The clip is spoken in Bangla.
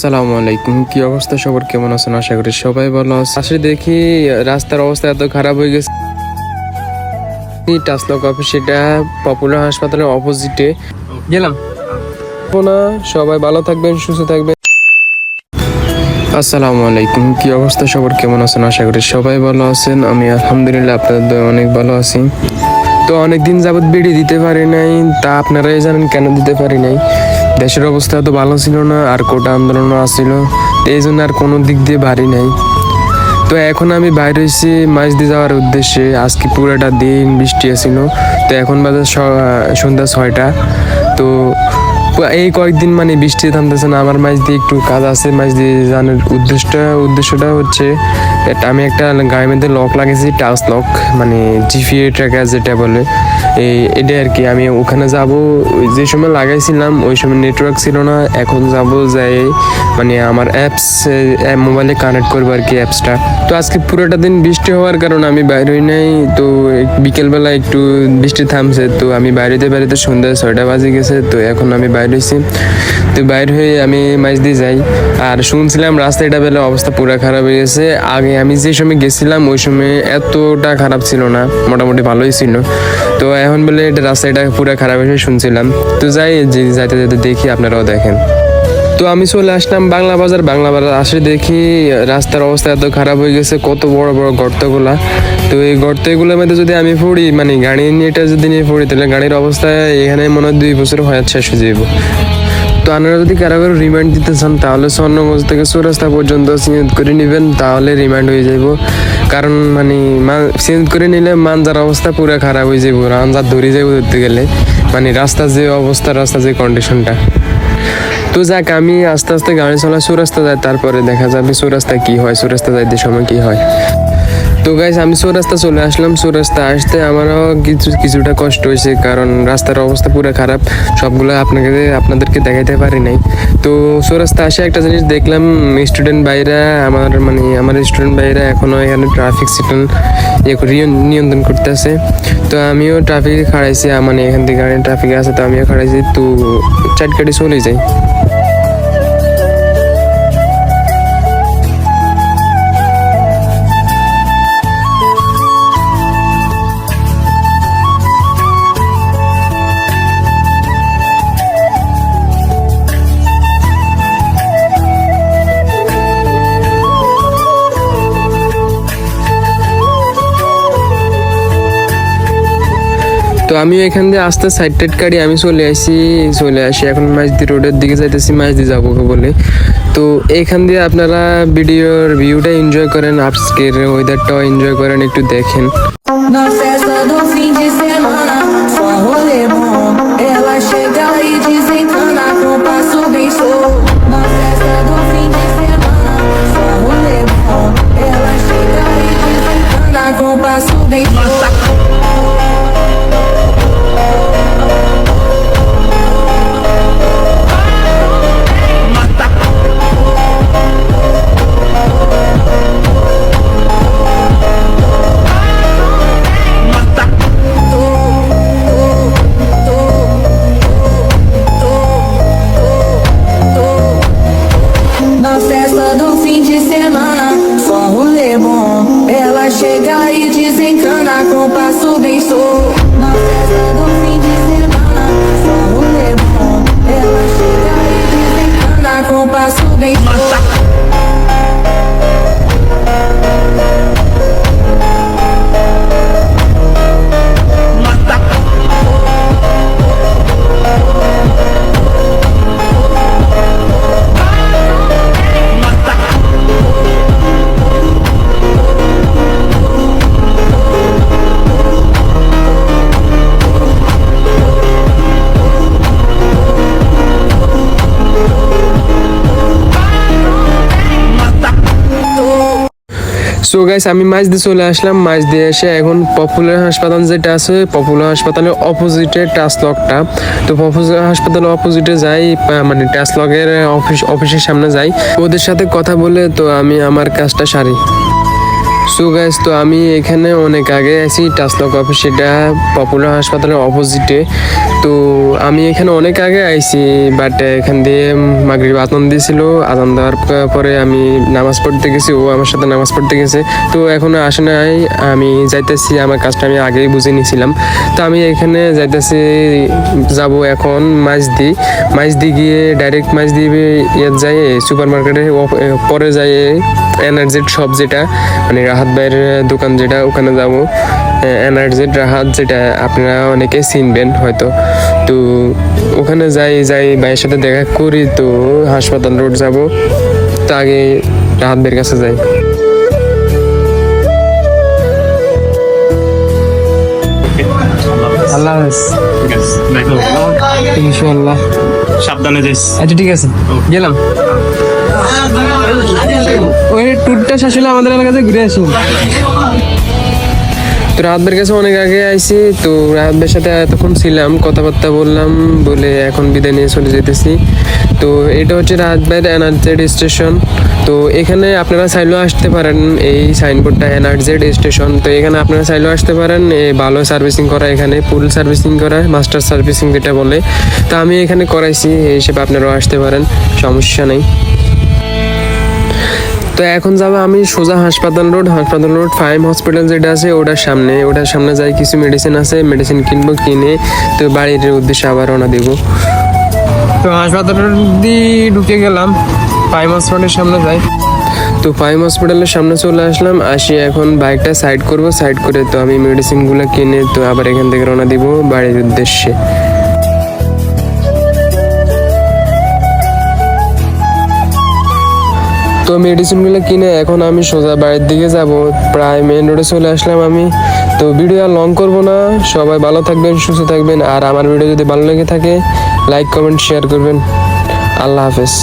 আসসালামু আলাইকুম, কি অবস্থা সবার? কেমন আছেন? আশা করি সবাই ভালো আছে। আসলে দেখি রাস্তার অবস্থা এত খারাপ হয়ে গেছে। টাসলক অফিস, সেটা পপুলার হাসপাতালের অপোজিটে গেলাম না। সবাই ভালো থাকবেন, সুস্থ থাকবেন। আসসালামু আলাইকুম, কি অবস্থা সবার? কেমন আছেন? আশা করি সবাই ভালো আছেন। আমি আলহামদুলিল্লাহ আপনাদের দয়ায় অনেক ভালো আছি। তো অনেকদিন যাবত বিড়ি দিতে পারি নাই, তা আপনারাই জানেন কেন দিতে পারি নাই। দেশের অবস্থা তো ভালো ছিল না, আর কোটা আন্দোলনও আসছিল, এই জন্য আর কোনো দিক দিয়ে বাড়ি নাই। তো এখন আমি বাইরে হয়েছি মাছ দিয়ে যাওয়ার উদ্দেশ্যে। আজকে পুরোটা দিন বৃষ্টি আসছিল। তো এখন বাজে সন্ধ্যা 6টা। তো এই কয়েকদিন মানে বৃষ্টি থামতেছে না। আমার মাছ দিয়ে একটু কাজ আছে, মাছ দিয়ে জানার উদ্দেশ্যটা হচ্ছে আমি একটা গাড়ির মধ্যে লক লাগিয়েছি, টাচ লক, মানে জিপিএ ট্র্যাকার যেটা বলে, এটাই আর কি। আমি ওখানে যাব, যে সময় লাগাইছিলাম ওই সময় নেটওয়ার্ক ছিল না। এখন যাব, যাই মানে আমার অ্যাপস মোবাইলে কানেক্ট করবো আর কি অ্যাপসটা। তো আজকে পুরোটা দিন বৃষ্টি হওয়ার কারণে আমি বাইরে হই নাই। তো বিকেলবেলা একটু বৃষ্টি থামছে, তো আমি বাইরে সন্ধ্যা 6টা বাজে গেছে। তো এখন আমি বাইরে হয়েছি। তো বাইরে হয়ে আমি মাছ দিয়ে যাই। আর শুনছিলাম রাস্তাটা বেলা অবস্থা পুরো খারাপ হয়ে গেছে। আগে আমি যে সময় গেছিলাম ওই সময় এতটা খারাপ ছিল না, মোটামুটি ভালোই ছিল। তো এখন বলে এটা রাস্তাটা পুরো খারাপ হয়েছে শুনছিলাম। তো যাই, যাইতে যাইতে দেখি, আপনারাও দেখেন। তো আমি চলে আসলাম বাংলা বাজার আসে দেখি রাস্তার অবস্থা এত খারাপ হয়ে গেছে, কত বড় বড় গর্তগুলা। তো এই গর্তগুলোর মধ্যে যদি আমি পড়ি, মানে গাড়ি নিয়েটা যদি নিয়ে পড়ি, তাহলে গাড়ির অবস্থা এখানে মনে হয় 2 বছর হয়ে শেষ হয়ে যাবো। তো আপনারা যদি কারো রিমান্ড দিতে চান, তাহলে স্বর্ণগঞ্জ থেকে চৌরাস্তা পর্যন্ত চেঞ্জ করে নেবেন, তাহলে রিমান্ড হয়ে যাব। কারণ মানে চেঞ্জ করে নিলে মানজার অবস্থা পুরো খারাপ হয়ে যাব, রানজার ধরে যাবো ধরতে গেলে। মানে রাস্তার যে অবস্থা, রাস্তার যে কন্ডিশনটা। তো যাক, আমি আস্তে আস্তে গাড়ি চলা চৌরাস্তা যায়, তারপরে দেখা যাবে চৌরাস্তা কি হয়, চৌরাস্তা যাইতে সময় কি হয়। তো গাইস, আমি চৌরাস্তা চলে আসলাম। চৌরাস্তা আসতে আমারও কিছুটা কষ্ট হয়েছে, কারণ রাস্তার অবস্থা পুরো খারাপ। সবগুলো আপনাদেরকে দেখাইতে পারি নাই। তো চৌরাস্তা আসে একটা জিনিস দেখলাম, স্টুডেন্ট ভাইরা আমার স্টুডেন্ট ভাইরা এখনো এখানে ট্রাফিক সিগন্যাল নিয়ন্ত্রণ করতেছে। তো আমিও ট্রাফিকে খাড়াইছি, মানে এখান থেকে গাড়ি ট্রাফিকে আছে, তো আমিও খাড়াইছি। তো চাটকাটি চলে যাই। তো আমি এখান দিয়ে আস্তে সাইড কাটি আমি চলে আসি এখন মাঝদি রোডের দিকে যাইতেছি, মাঝদি যাবো বলে। তো এখান দিয়ে আপনারা ভিডিওর ভিউটা এনজয় করেন, আজকের ওয়েদারটাও এনজয় করেন, একটু দেখেন। Na festa do fim de semana, só rolê bom. Ela chega e desencana com passo bem solto. Na festa do fim de semana, só rolê bom. Ela chega e desencana com passo bem solto. Na festa do fim de semana, só rolê bom. Ela chega e desencana com passo bem solto. Na festa do fim de semana, só rolê bom. Ela chega e desencana com passo bem solto. So guys, আমি মাছ দিয়ে চলে আসলাম। মাছ দিয়ে এসে এখন পপুলার হাসপাতাল যেটা আছে, পপুলার হাসপাতালের অপোজিটে টাচলকটা। তো পপুলার হাসপাতালের অপোজিটে যাই, মানে টাচলকের অফিসের সামনে যাই, ওদের সাথে কথা বলে তো আমি আমার কাজটা সারি। সো গাইস, তো আমি এখানে অনেক আগে আছি টাসলক অফিস, সেটা পপুলার হাসপাতালের অপোজিটে। তো আমি এখানে অনেক আগে আইছি, বাট এখান দিয়ে মাগরিব আজান দিয়েছিল। আজান দেওয়ার পরে আমি নামাজ পড়তে গেছি, ও আমার সাথে নামাজ পড়তে গেছে। তো এখনো আসে নাই, আমি যাইতেছি, আমার কাজটা আমি আগেই বুঝে নিয়েছিলাম। তো আমি এখানে যাইতেছি, যাব এখন মাইজদি গিয়ে ডাইরেক্ট মাইজদি ইয়ে যায় সুপার মার্কেটে, পরে যায় এনার্জির শপ, যেটা মানে রাহাত ভাইয়ের দোকান, যেটা ওখানে যাব। এনার্জির রাহাত, যেটা আপনারা অনেকে চিনবেন হয়তো। তো ওখানে যাই ভাইয়ের সাথে দেখা করি। তো হাসপাতাল রোড যাব, তো আগে রাহাত ভাইয়ের কাছে যাই। আল্লাহ হাফেজ। ঠিক আছে, দেখো ইনশাআল্লাহ। সাবধানে যাইস। আচ্ছা ঠিক আছে, গেলাম। ওই ট্যুরটা শেষ হলে আমাদের এলাকাতে ঘুরে আসি। তো রাহাতের কাছে অনেক আগে আইছি। তো রাহাতের সাথে এতক্ষণ ছিলাম, কথাবার্তা বললাম বলে এখন বিদায় নিয়ে চলে যেতেছি। তো এটা হচ্ছে রাহাত ভাইয়ের এনার্জেড স্টেশন। তো এখানে আপনারা চাইলেও আসতে পারেন, এই সাইনবোর্ডটা এনার্জেড স্টেশন। তো এখানে আপনারা চাইলেও আসতে পারেন। ভালো সার্ভিসিং করা, এখানে ফুল সার্ভিসিং করা, মাস্টার সার্ভিসিং যেটা বলে। তো আমি এখানে করাইছি, এই হিসেবে আপনারাও আসতে পারেন, সমস্যা নেই। তো এখন যাবো আমি সোজা হাসপাতাল রোড ফাইম হসপিটাল যেটা আছে ওটার সামনে যাই, কিছু মেডিসিন আছে, মেডিসিন কিনবো, কিনে তো বাড়ির উদ্দেশ্যে আবার রওনা দেব। তো হাসপাতাল রোড দিয়ে ঢুকে গেলাম, ফাইম হসপিটালের সামনে যাই। তো ফাইম হসপিটালের সামনে চলে আসলাম, আসি এখন বাইকটা সাইড করব, সাইড করে তো আমি মেডিসিনগুলো কিনে তো আবার এখান থেকে রওনা দিব বাড়ির উদ্দেশ্যে। তো মেডিসিনগুলো কিনে এখন আমি সোজা বাড়ির দিকে যাব, প্রায় মেন রোডে চলে আসলাম আমি। তো ভিডিও আর লং করব না, সবাই ভালো থাকবেন, সুস্থ থাকবেন। আর আমার ভিডিও যদি ভালো লেগে থাকে লাইক কমেন্ট শেয়ার করবেন। আল্লাহ হাফেজ।